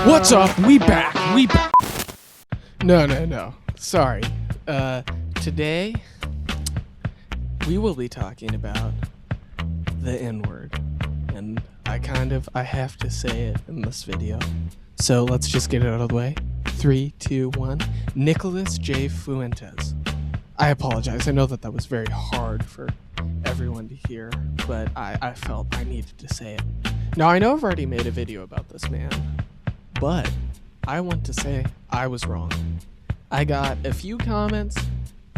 What's up? We back. No. Sorry. Today we will be talking about the N-word. And I have to say it in this video. So let's just get it out of the way. 3, 2, 1. Nicholas J. Fuentes. I apologize. I know that was very hard for everyone to hear, but I felt I needed to say it. Now, I know I've already made a video about this man, but I want to say I was wrong. I got a few comments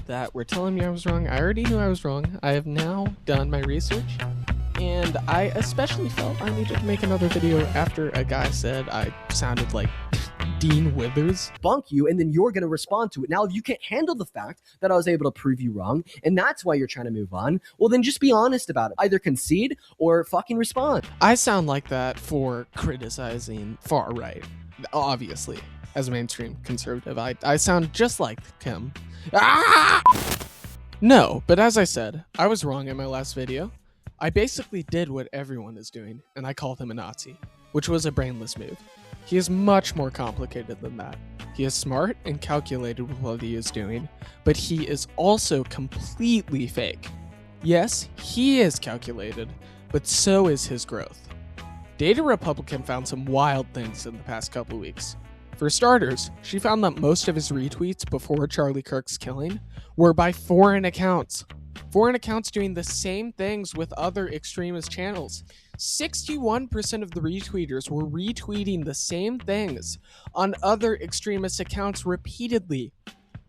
that were telling me I was wrong. I already knew I was wrong. I have now done my research, and I especially felt I needed to make another video after a guy said I sounded like Dean Withers. Bunk you, and then you're going to respond to it. Now, if you can't handle the fact that I was able to prove you wrong, and that's why you're trying to move on, well, then just be honest about it. Either concede or fucking respond. I sound like that for criticizing far right, obviously. As a mainstream conservative, I sound just like him. Ah! No, but as I said, I was wrong in my last video. I basically did what everyone is doing, and I called him a Nazi, which was a brainless move. He is much more complicated than that. He is smart and calculated with what he is doing, but he is also completely fake. Yes, he is calculated, but so is his growth. Data Republican found some wild things in the past couple weeks. For starters, she found that most of his retweets before Charlie Kirk's killing were by foreign accounts. Foreign accounts doing the same things with other extremist channels. 61% of the retweeters were retweeting the same things on other extremist accounts repeatedly.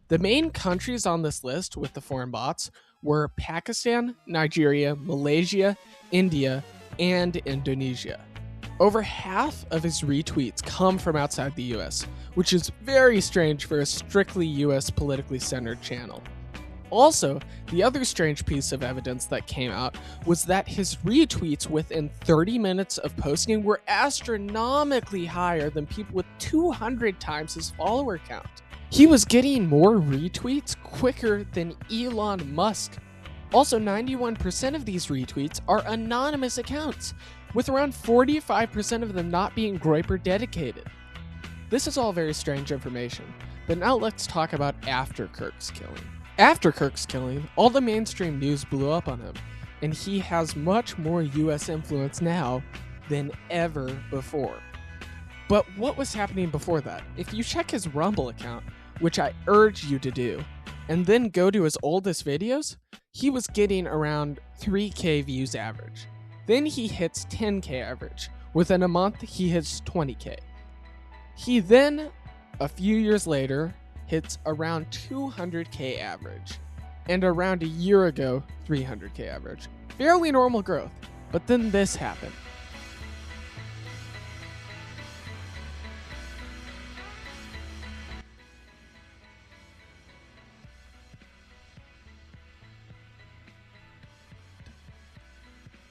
The main countries on this list with the foreign bots were Pakistan, Nigeria, Malaysia, India, and Indonesia. Over half of his retweets come from outside the US, which is very strange for a strictly US politically centered channel. Also, the other strange piece of evidence that came out was that his retweets within 30 minutes of posting were astronomically higher than people with 200 times his follower count. He was getting more retweets quicker than Elon Musk. Also, 91% of these retweets are anonymous accounts, with around 45% of them not being Groyper dedicated. This is all very strange information, but now let's talk about after Kirk's killing. After Kirk's killing, all the mainstream news blew up on him, and he has much more US influence now than ever before. But what was happening before that? If you check his Rumble account, which I urge you to do, and then go to his oldest videos, he was getting around 3K views average. Then he hits 10K average. Within a month, he hits 20K. He then, a few years later, hits around 200K average. And around a year ago, 300K average. Fairly normal growth. But then this happened.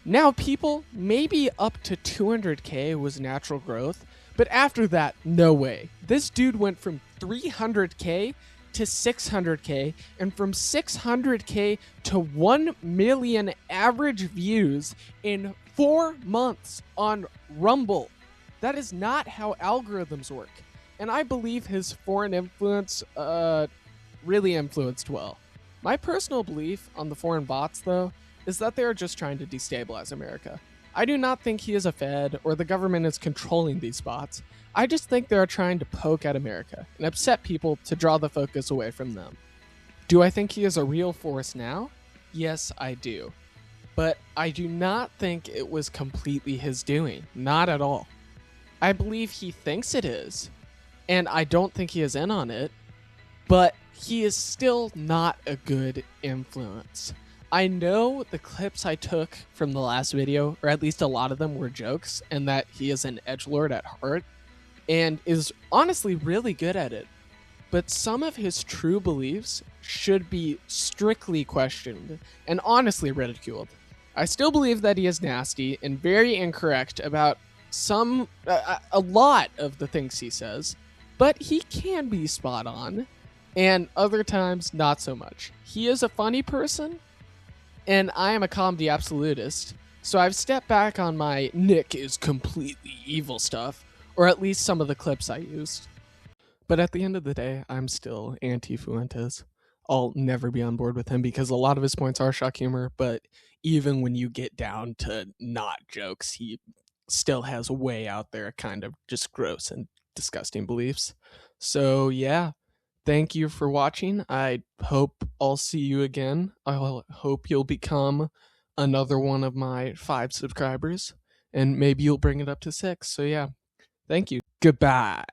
Now, people, maybe up to 200K was natural growth, but after that, no way. This dude went from 300K to 600K, and from 600K to 1 million average views in 4 months on Rumble. That is not how algorithms work, and I believe his foreign influence really influenced well. My personal belief on the foreign bots, though, is that they are just trying to destabilize America. I do not think he is a Fed or the government is controlling these bots. I just think they are trying to poke at America and upset people to draw the focus away from them. Do I think he is a real force now? Yes, I do. But I do not think it was completely his doing. Not at all. I believe he thinks it is, and I don't think he is in on it, but he is still not a good influence. I know the clips I took from the last video, or at least a lot of them, were jokes, and that he is an edgelord at heart, and is honestly really good at it. But some of his true beliefs should be strictly questioned, and honestly ridiculed. I still believe that he is nasty, and very incorrect about a lot of the things he says, but he can be spot on, and other times not so much. He is a funny person, and I am a comedy absolutist, so I've stepped back on my Nick is completely evil stuff, or at least some of the clips I used. But at the end of the day, I'm still anti-Fuentes. I'll never be on board with him because a lot of his points are shock humor, but even when you get down to not jokes, he still has way out there kind of just gross and disgusting beliefs. So yeah, thank you for watching. I hope I'll see you again. I hope you'll become another one of my 5 subscribers, and maybe you'll bring it up to 6. So yeah, thank you. Goodbye.